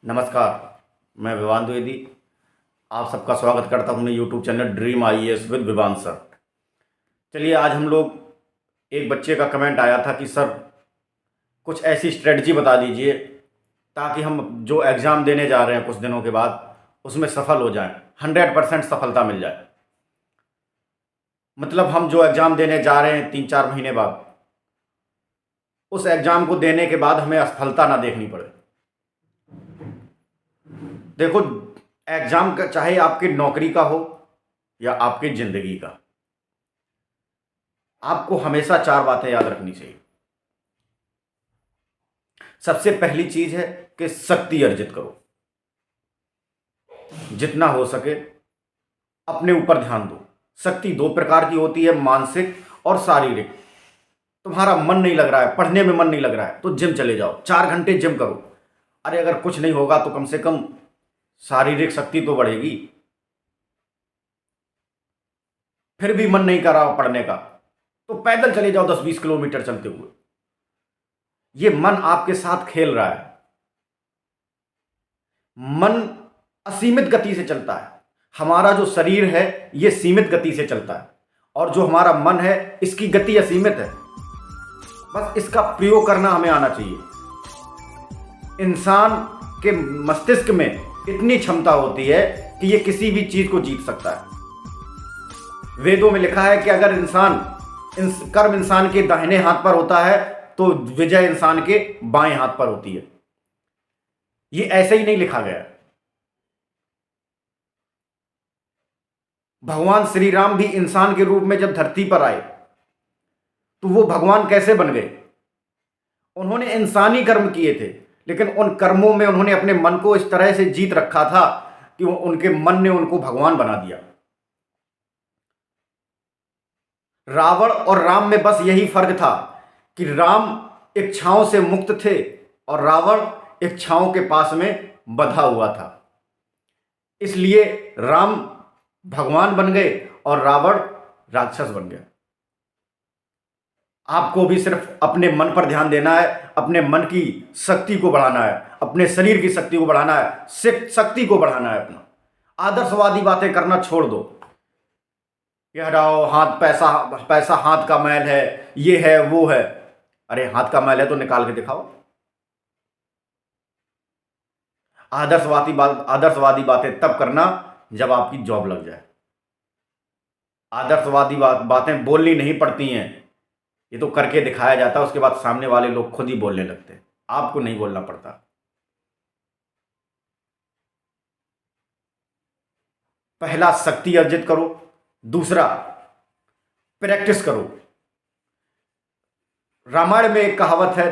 नमस्कार। मैं विवान द्विवेदी आप सबका स्वागत करता हूं अपने YouTube channel dream IAS with Vivan sir. चलिए, आज हम लोग एक बच्चे का कमेंट आया था कि सर कुछ ऐसी स्ट्रेटजी बता दीजिए ताकि हम जो एग्ज़ाम देने जा रहे हैं कुछ दिनों के बाद उसमें सफल हो जाएं, 100% सफलता मिल जाए। मतलब हम जो एग्ज़ाम देने जा रहे हैं 3-4 महीने बाद, उस एग्ज़ाम को देने के बाद हमें असफलता ना देखनी पड़े। देखो, एग्जाम का चाहे आपकी नौकरी का हो या आपकी जिंदगी का, आपको हमेशा 4 बातें याद रखनी चाहिए। सबसे पहली चीज है कि शक्ति अर्जित करो, जितना हो सके अपने ऊपर ध्यान दो। शक्ति 2 प्रकार की होती है, मानसिक और शारीरिक। तुम्हारा मन नहीं लग रहा है, पढ़ने में मन नहीं लग रहा है, तो जिम चले जाओ, 4 घंटे जिम करो। अरे अगर कुछ नहीं होगा तो कम से कम शारीरिक शक्ति तो बढ़ेगी। फिर भी मन नहीं कर रहा पढ़ने का, तो पैदल चले जाओ 10-20 किलोमीटर चलते हुए। ये मन आपके साथ खेल रहा है। मन असीमित गति से चलता है। हमारा जो शरीर है ये सीमित गति से चलता है, और जो हमारा मन है इसकी गति असीमित है। बस इसका प्रयोग करना हमें आना चाहिए। इंसान के मस्तिष्क में इतनी क्षमता होती है कि ये किसी भी चीज को जीत सकता है। वेदों में लिखा है कि अगर कर्म इंसान के दाहिने हाथ पर होता है तो विजय इंसान के बाएं हाथ पर होती है। ये ऐसे ही नहीं लिखा गया। भगवान श्री राम भी इंसान के रूप में जब धरती पर आए तो वो भगवान कैसे बन गए? उन्होंने इंसानी कर्म किए थे, लेकिन उन कर्मों में उन्होंने अपने मन को इस तरह से जीत रखा था कि उनके मन ने उनको भगवान बना दिया। रावण और राम में बस यही फर्क था कि राम इच्छाओं से मुक्त थे और रावण इच्छाओं के पास में बंधा हुआ था। इसलिए राम भगवान बन गए और रावण राक्षस बन गया। आपको भी सिर्फ अपने मन पर ध्यान देना है, अपने मन की शक्ति को बढ़ाना है, अपने शरीर की शक्ति को बढ़ाना है, शक्ति को बढ़ाना है। अपना आदर्शवादी बातें करना छोड़ दो। कह रहा हो हाथ पैसा पैसा हाथ का मैल है, ये है वो है। अरे हाथ का मैल है तो निकाल के दिखाओ। आदर्शवादी बातें तब करना जब आपकी जॉब लग जाए। आदर्शवादी बातें बोलनी नहीं पड़ती हैं, ये तो करके दिखाया जाता है। उसके बाद सामने वाले लोग खुद ही बोलने लगते हैं, आपको नहीं बोलना पड़ता। पहला शक्ति अर्जित करो, दूसरा प्रैक्टिस करो। रामायण में एक कहावत है,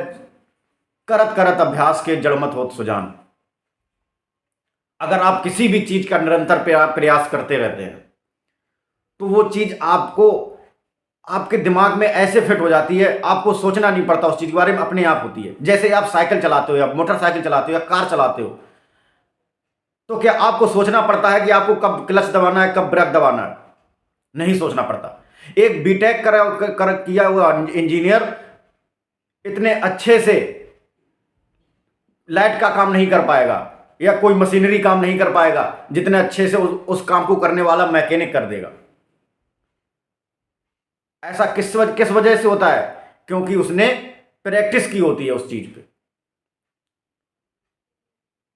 करत करत अभ्यास के जड़मत होत सुजान। अगर आप किसी भी चीज का निरंतर प्रयास करते रहते हैं तो वो चीज आपके दिमाग में ऐसे फिट हो जाती है, आपको सोचना नहीं पड़ता उस चीज के बारे में, अपने आप होती है। जैसे आप साइकिल चलाते हो या मोटरसाइकिल चलाते हो या कार चलाते हो, तो क्या आपको सोचना पड़ता है कि आपको कब क्लच दबाना है, कब ब्रेक दबाना है? नहीं सोचना पड़ता। एक बीटेक किया हुआ इंजीनियर इतने अच्छे से लाइट का काम नहीं कर पाएगा या कोई मशीनरी काम नहीं कर पाएगा जितने अच्छे से उस काम को करने वाला मैकेनिक कर देगा। ऐसा किस वजह से होता है? क्योंकि उसने प्रैक्टिस की होती है उस चीज पे।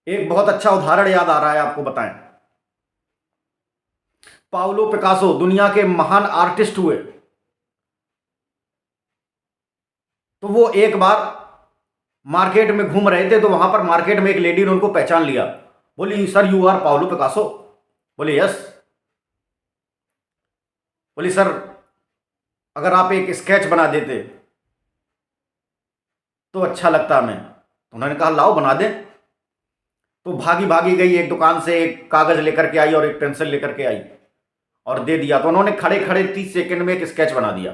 एक बहुत अच्छा उदाहरण याद आ रहा है, आपको बताएं। पाब्लो पिकासो दुनिया के महान आर्टिस्ट हुए, तो वो एक बार मार्केट में घूम रहे थे, तो वहां पर मार्केट में एक लेडी ने उनको पहचान लिया। बोली, sir you are Pablo Picasso? बोले यस। बोली, सर अगर आप एक स्केच बना देते तो अच्छा लगता हमें। तो उन्होंने कहा लाओ बना दे। तो भागी भागी गई, एक दुकान से एक कागज लेकर के आई और एक पेंसिल लेकर के आई और दे दिया। तो उन्होंने खड़े खड़े 30 सेकंड में एक स्केच बना दिया।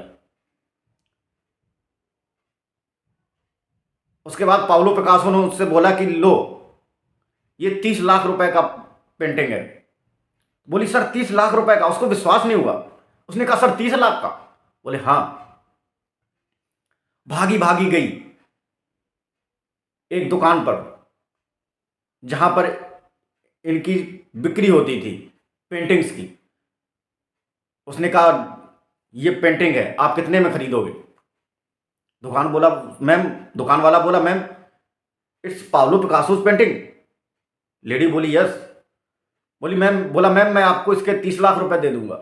उसके बाद पाब्लो पिकासो ने उससे बोला कि लो, ये 30 लाख रुपए का पेंटिंग है। बोली, सर 30 लाख रुपए का? उसको विश्वास नहीं हुआ। उसने कहा, सर 30 लाख का? बोले हां। भागी भागी गई एक दुकान पर, जहाँ पर इनकी बिक्री होती थी पेंटिंग्स की। उसने कहा ये पेंटिंग है, आप कितने में खरीदोगे? दुकान वाला बोला ma'am it's Pablo Picasso's painting. Lady बोली यस। बोला मैम मैं आपको इसके 30 लाख रुपए दे दूंगा।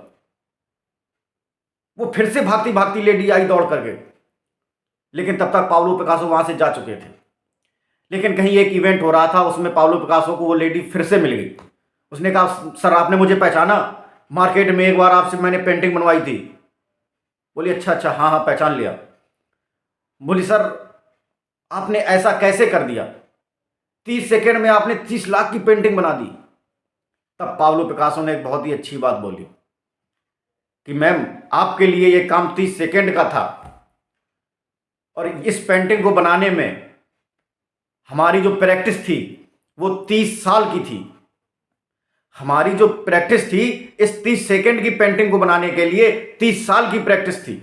वो फिर से भागती भागती लेडी आई दौड़ करके, लेकिन तब तक पाब्लो पिकासो वहां से जा चुके थे। लेकिन कहीं एक इवेंट हो रहा था, उसमें पाब्लो पिकासो को वो लेडी फिर से मिल गई। उसने कहा सर आपने मुझे पहचाना, मार्केट में एक बार आपसे मैंने पेंटिंग बनवाई थी। बोली अच्छा अच्छा, हाँ हाँ पहचान लिया। बोली सर आपने ऐसा कैसे कर दिया, 30 सेकेंड में आपने 30 लाख की पेंटिंग बना दी। तब पाब्लो पिकासो ने एक बहुत ही अच्छी बात बोली कि मैम आपके लिए यह काम 30 सेकेंड का था, और इस पेंटिंग को बनाने में हमारी जो प्रैक्टिस थी वो 30 साल की थी। हमारी जो प्रैक्टिस थी इस 30 सेकेंड की पेंटिंग को बनाने के लिए 30 साल की प्रैक्टिस थी।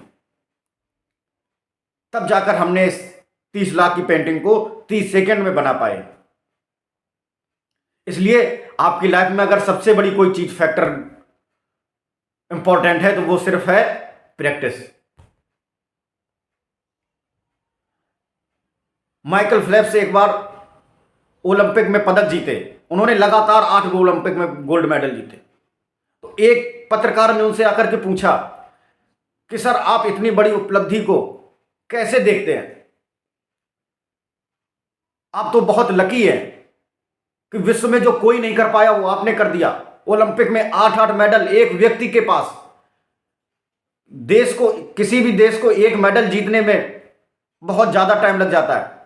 तब जाकर हमने इस 30 लाख की पेंटिंग को 30 सेकेंड में बना पाए। इसलिए आपकी लाइफ में अगर सबसे बड़ी कोई चीज फैक्टर इंपॉर्टेंट है तो वो सिर्फ है प्रैक्टिस। माइकल फेल्प्स एक बार ओलंपिक में पदक जीते। उन्होंने लगातार 8 ओलंपिक में गोल्ड मेडल जीते। तो एक पत्रकार ने उनसे आकर के पूछा कि सर आप इतनी बड़ी उपलब्धि को कैसे देखते हैं? आप तो बहुत लकी हैं कि विश्व में जो कोई नहीं कर पाया वो आपने कर दिया। ओलंपिक में 8 मेडल एक व्यक्ति के पास। किसी भी देश को एक मेडल जीतने में बहुत ज्यादा टाइम लग जाता है,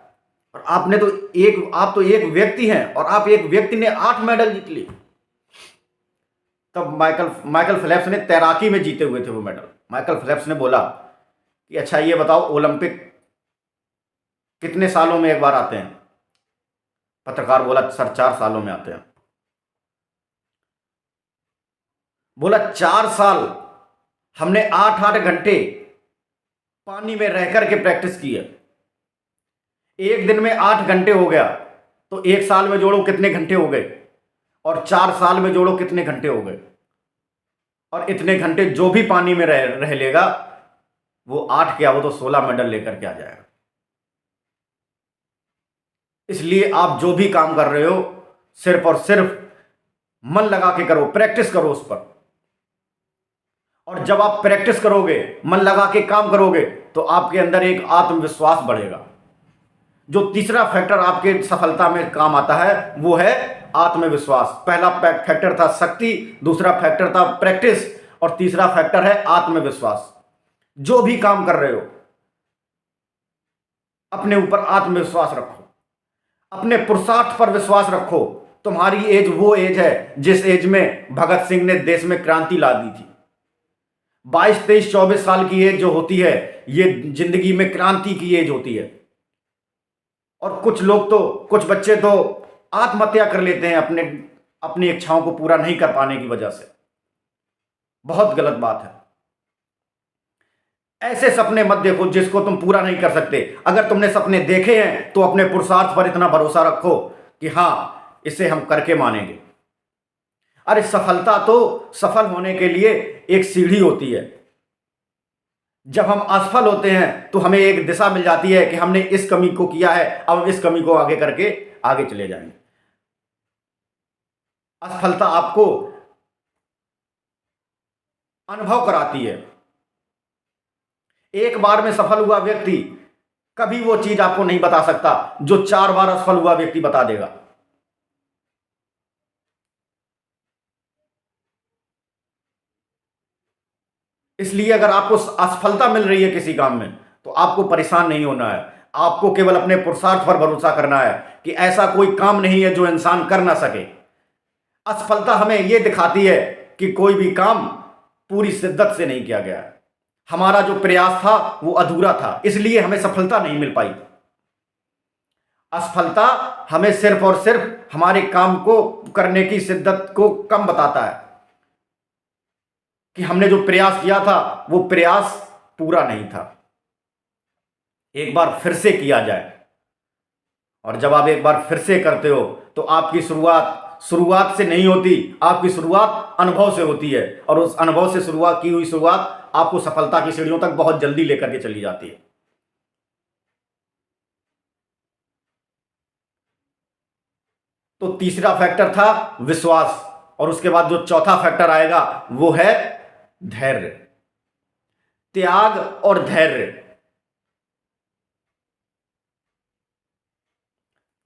और आप तो एक व्यक्ति हैं और आप एक व्यक्ति ने 8 मेडल जीत लिए। तब माइकल फेल्प्स ने तैराकी में जीते हुए थे वो मेडल। माइकल फेल्प्स ने बोला कि अच्छा ये बताओ ओलंपिक कितने सालों में एक बार आते हैं? पत्रकार बोला सर 4 सालों में आते हैं। बोला 4 साल हमने 8 घंटे पानी में रह करके प्रैक्टिस की है। एक दिन में 8 घंटे हो गया तो एक साल में जोड़ो कितने घंटे हो गए, और 4 साल में जोड़ो कितने घंटे हो गए, और इतने घंटे जो भी पानी में रह लेगा वो 8 क्या, वो तो 16 मेडल लेकर के आ जाएगा। इसलिए आप जो भी काम कर रहे हो सिर्फ और सिर्फ मन लगा के करो, प्रैक्टिस करो उस पर। और जब आप प्रैक्टिस करोगे, मन लगा के काम करोगे, तो आपके अंदर एक आत्मविश्वास बढ़ेगा। जो तीसरा फैक्टर आपके सफलता में काम आता है वो है आत्मविश्वास। पहला फैक्टर था शक्ति, दूसरा फैक्टर था प्रैक्टिस, और तीसरा फैक्टर है आत्मविश्वास। जो भी काम कर रहे हो अपने ऊपर आत्मविश्वास रखो, अपने पुरुषार्थ पर विश्वास रखो। तुम्हारी एज वो एज है जिस एज में भगत सिंह ने देश में क्रांति ला दी थी। 22, 23, 24 साल की एज जो होती है ये जिंदगी में क्रांति की एज होती है। और कुछ बच्चे तो आत्महत्या कर लेते हैं अपनी इच्छाओं को पूरा नहीं कर पाने की वजह से। बहुत गलत बात है। ऐसे सपने मत देखो जिसको तुम पूरा नहीं कर सकते। अगर तुमने सपने देखे हैं तो अपने पुरुषार्थ पर इतना भरोसा रखो कि हां इसे हम करके मानेंगे। अरे सफलता तो सफल होने के लिए एक सीढ़ी होती है। जब हम असफल होते हैं तो हमें एक दिशा मिल जाती है कि हमने इस कमी को किया है, अब हम इस कमी को आगे करके आगे चले जाएंगे। असफलता आपको अनुभव कराती है। एक बार में सफल हुआ व्यक्ति कभी वो चीज आपको नहीं बता सकता जो 4 बार असफल हुआ व्यक्ति बता देगा। इसलिए अगर आपको असफलता मिल रही है किसी काम में तो आपको परेशान नहीं होना है। आपको केवल अपने पुरुषार्थ पर भरोसा करना है कि ऐसा कोई काम नहीं है जो इंसान कर ना सके। असफलता हमें यह दिखाती है कि कोई भी काम पूरी शिद्दत से नहीं किया गया है। हमारा जो प्रयास था वो अधूरा था, इसलिए हमें सफलता नहीं मिल पाई। असफलता हमें सिर्फ और सिर्फ हमारे काम को करने की शिद्दत को कम बताता है कि हमने जो प्रयास किया था वो प्रयास पूरा नहीं था। एक बार फिर से किया जाए, और जब आप एक बार फिर से करते हो तो आपकी शुरुआत शुरुआत से नहीं होती, आपकी शुरुआत अनुभव से होती है, और उस अनुभव से शुरुआत की हुई शुरुआत आपको सफलता की सीढ़ियों तक बहुत जल्दी लेकर के चली जाती है। तो तीसरा फैक्टर था विश्वास, और उसके बाद जो चौथा फैक्टर आएगा वो है धैर्य, त्याग और धैर्य।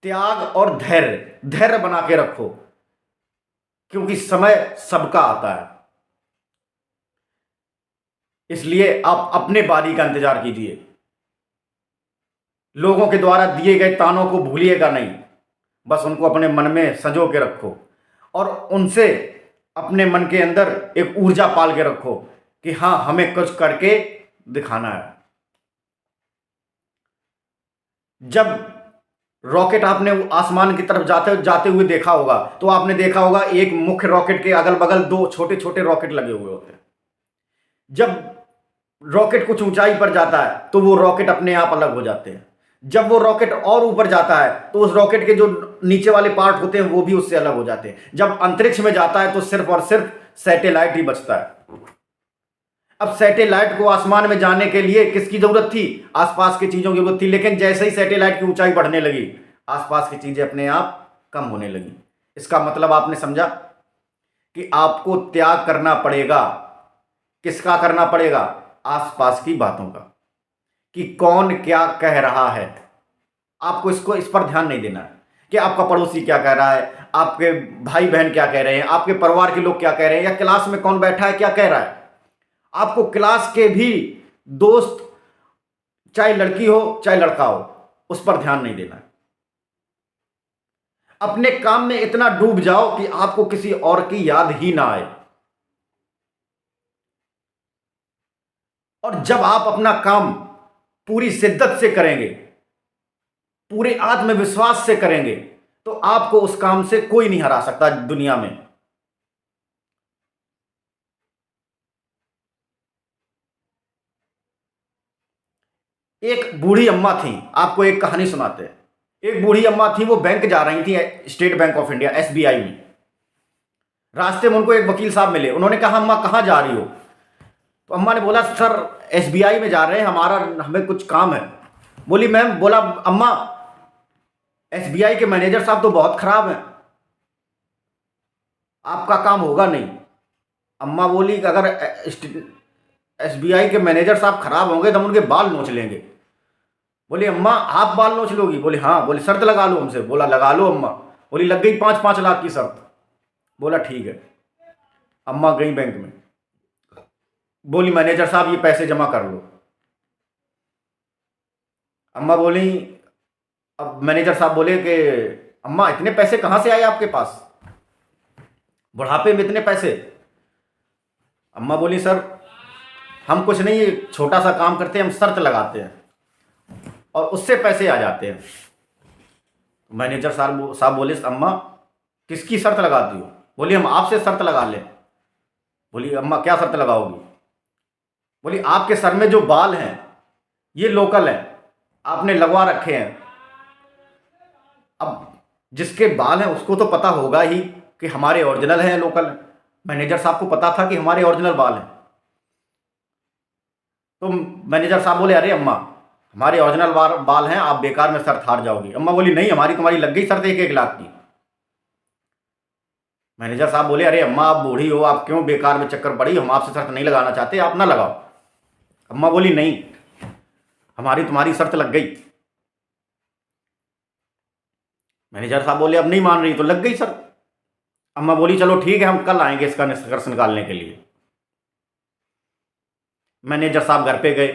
त्याग और धैर्य, धैर्य बना के रखो, क्योंकि समय सबका आता है। इसलिए आप अपने बारी का इंतजार कीजिए। लोगों के द्वारा दिए गए तानों को भूलिएगा नहीं, बस उनको अपने मन में संजो के रखो, और उनसे अपने मन के अंदर एक ऊर्जा पाल के रखो कि हाँ, हमें कुछ करके दिखाना है। जब रॉकेट आपने आसमान की तरफ जाते जाते हुए देखा होगा, तो आपने देखा होगा एक मुख्य रॉकेट के अगल बगल दो छोटे छोटे रॉकेट लगे हुए होते हैं। जब रॉकेट कुछ ऊंचाई पर जाता है तो वो रॉकेट अपने आप अलग हो जाते हैं। जब वो रॉकेट और ऊपर जाता है तो उस रॉकेट के जो नीचे वाले पार्ट होते हैं वो भी उससे अलग हो जाते हैं। जब अंतरिक्ष में जाता है तो सिर्फ और सिर्फ सैटेलाइट ही बचता है। अब सैटेलाइट को आसमान में जाने के लिए किसकी जरूरत थी? आसपास की चीजों की जरूरत थी। लेकिन जैसे ही सैटेलाइट की ऊंचाई बढ़ने लगी, आसपास की चीजें अपने आप कम होने लगी। इसका मतलब आपने समझा कि आपको त्याग करना पड़ेगा। किसका करना पड़ेगा? आसपास की बातों का, कि कौन क्या कह रहा है। आपको इस पर ध्यान नहीं देना है कि आपका पड़ोसी क्या कह रहा है, आपके भाई बहन क्या कह रहे हैं, आपके परिवार के लोग क्या कह रहे हैं, या क्लास में कौन बैठा है क्या कह रहा है। आपको क्लास के भी दोस्त, चाहे लड़की हो चाहे लड़का हो, उस पर ध्यान नहीं देना है। अपने काम में इतना डूब जाओ कि आपको किसी और की याद ही ना आए। और जब आप अपना काम पूरी शिद्दत से करेंगे, पूरे आत्मविश्वास से करेंगे, तो आपको उस काम से कोई नहीं हरा सकता दुनिया में। एक बूढ़ी अम्मा थी, आपको एक कहानी सुनाते हैं। एक बूढ़ी अम्मा थी, वो बैंक जा रही थी, state bank of India SBI में। रास्ते में उनको एक वकील साहब मिले। उन्होंने कहा, अम्मा कहाँ जा रही हो? तो अम्मा ने बोला, सर एसबीआई में जा रहे हैं, हमें कुछ काम है। बोली मैम, बोला अम्मा, एसबीआई के मैनेजर साहब तो बहुत खराब हैं, आपका काम होगा नहीं। अम्मा बोली कि अगर एसबीआई के मैनेजर साहब खराब होंगे तो हम उनके बाल नोच लेंगे। बोली अम्मा, आप बाल नोच लोगी? बोली हाँ। बोली शर्त लगा लो हमसे? बोला लगा लो अम्मा। बोली लग गई 5-5 लाख की शर्त। बोला ठीक है। अम्मा गई बैंक में। बोली मैनेजर साहब ये पैसे जमा कर लो। अम्मा बोली, अब मैनेजर साहब बोले कि अम्मा इतने पैसे कहाँ से आए आपके पास, बुढ़ापे में इतने पैसे? अम्मा बोली, सर हम कुछ नहीं, छोटा सा काम करते हैं, हम शर्त लगाते हैं और उससे पैसे आ जाते हैं। मैनेजर साहब बोले, अम्मा किसकी शर्त लगाती हो? बोली हम आपसे शर्त लगा लें। बोली अम्मा क्या शर्त लगाओगी? बोली आपके सर में जो बाल हैं ये लोकल हैं, आपने लगवा रखे हैं। अब जिसके बाल हैं उसको तो पता होगा ही कि हमारे ओरिजिनल हैं लोकल। मैनेजर साहब को पता था कि हमारे ओरिजिनल बाल हैं। तो मैनेजर साहब बोले, अरे अम्मा हमारे ओरिजिनल बाल हैं, आप बेकार में शर्त हार जाओगी। अम्मा बोली नहीं, हमारी तुम्हारी लग गई शर्त 1-1 लाख की। मैनेजर साहब बोले, अरे अम्मा आप बूढ़ी हो, आप क्यों बेकार में चक्कर पड़ी, हम आपसे शर्त नहीं लगाना चाहते, आप ना लगाओ। अम्मा बोली नहीं, हमारी तुम्हारी शर्त लग गई। मैनेजर साहब बोले अब नहीं मान रही तो लग गई शर्त। अम्मा बोली चलो ठीक है, हम कल आएंगे इसका निष्कर्ष निकालने के लिए। मैनेजर साहब घर पे गए,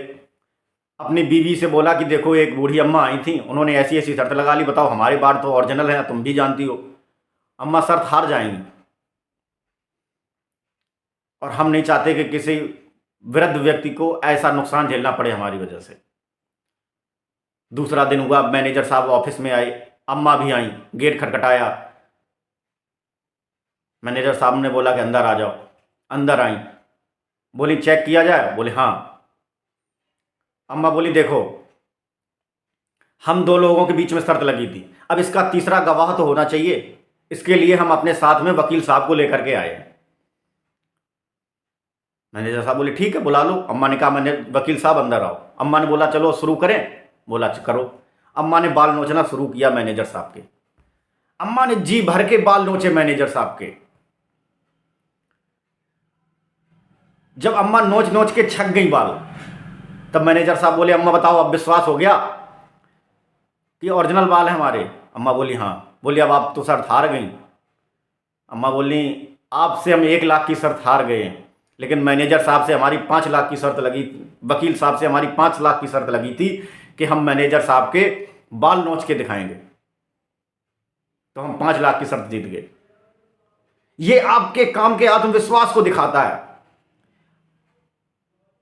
अपनी बीवी से बोला कि देखो एक बूढ़ी अम्मा आई थी, उन्होंने ऐसी ऐसी शर्त लगा ली, बताओ हमारे बाल तो ओरिजिनल है, तुम भी जानती हो। अम्मा शर्त हार जाएंगी और हम नहीं चाहते कि किसी वृद्ध व्यक्ति को ऐसा नुकसान झेलना पड़े हमारी वजह से। दूसरा दिन हुआ, मैनेजर साहब ऑफिस में आए, अम्मा भी आई, गेट खटखटाया। मैनेजर साहब ने बोला कि अंदर आ जाओ। अंदर आई, बोली चेक किया जाए? बोले हाँ। अम्मा बोली देखो हम दो लोगों के बीच में शर्त लगी थी। अब इसका तीसरा गवाह तो होना चाहिए। इसके लिए हम अपने साथ में वकील साहब को लेकर के आए। मैनेजर साहब बोले ठीक है बुला लो। अम्मा ने कहा मैंने वकील साहब अंदर आओ। अम्मा ने बोला चलो शुरू करें। बोला करो। अम्मा ने बाल नोचना शुरू किया मैनेजर साहब के। अम्मा ने जी भर के बाल नोचे मैनेजर साहब के। जब अम्मा नोच नोच के छक गई बाल, तब मैनेजर साहब बोले अम्मा बताओ अब विश्वास हो गया कि ओरिजिनल बाल है हमारे? अम्मा बोली हाँ। बोली अब आप तो शर्त हार गई। अम्मा बोली आपसे हम 1 लाख की शर्त हार गए हैं, लेकिन मैनेजर साहब से हमारी 5 लाख की शर्त लगी, वकील साहब से हमारी 5 लाख की शर्त लगी थी कि हम मैनेजर साहब के बाल नोच के दिखाएंगे, तो हम 5 लाख की शर्त जीत गए। ये आपके काम के आत्मविश्वास को दिखाता है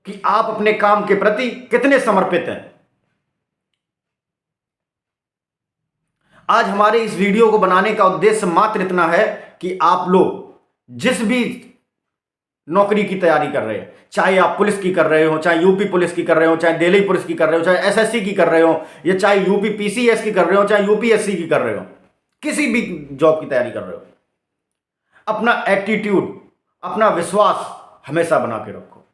कि आप अपने काम के प्रति कितने समर्पित हैं। आज हमारे इस वीडियो को बनाने का उद्देश्य मात्र इतना है कि आप लोग जिस भी नौकरी की तैयारी कर रहे हैं, चाहे आप पुलिस की कर रहे हो, चाहे यूपी पुलिस की कर रहे हो, चाहे दिल्ली पुलिस की कर रहे हो, चाहे एसएससी की कर रहे हो, या चाहे यूपी पीसीएस की कर रहे हो, चाहे यूपीएससी की कर रहे हो, किसी भी जॉब की तैयारी कर रहे हो, अपना एटीट्यूड, अपना विश्वास हमेशा बना के रखो।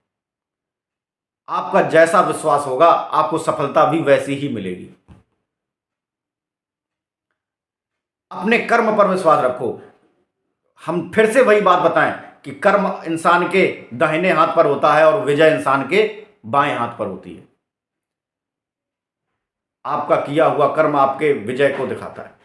आपका जैसा विश्वास होगा आपको सफलता भी वैसी ही मिलेगी। अपने कर्म पर विश्वास रखो। हम फिर से वही बात बताएं कि कर्म इंसान के दाहिने हाथ पर होता है और विजय इंसान के बाएं हाथ पर होती है। आपका किया हुआ कर्म आपके विजय को दिखाता है।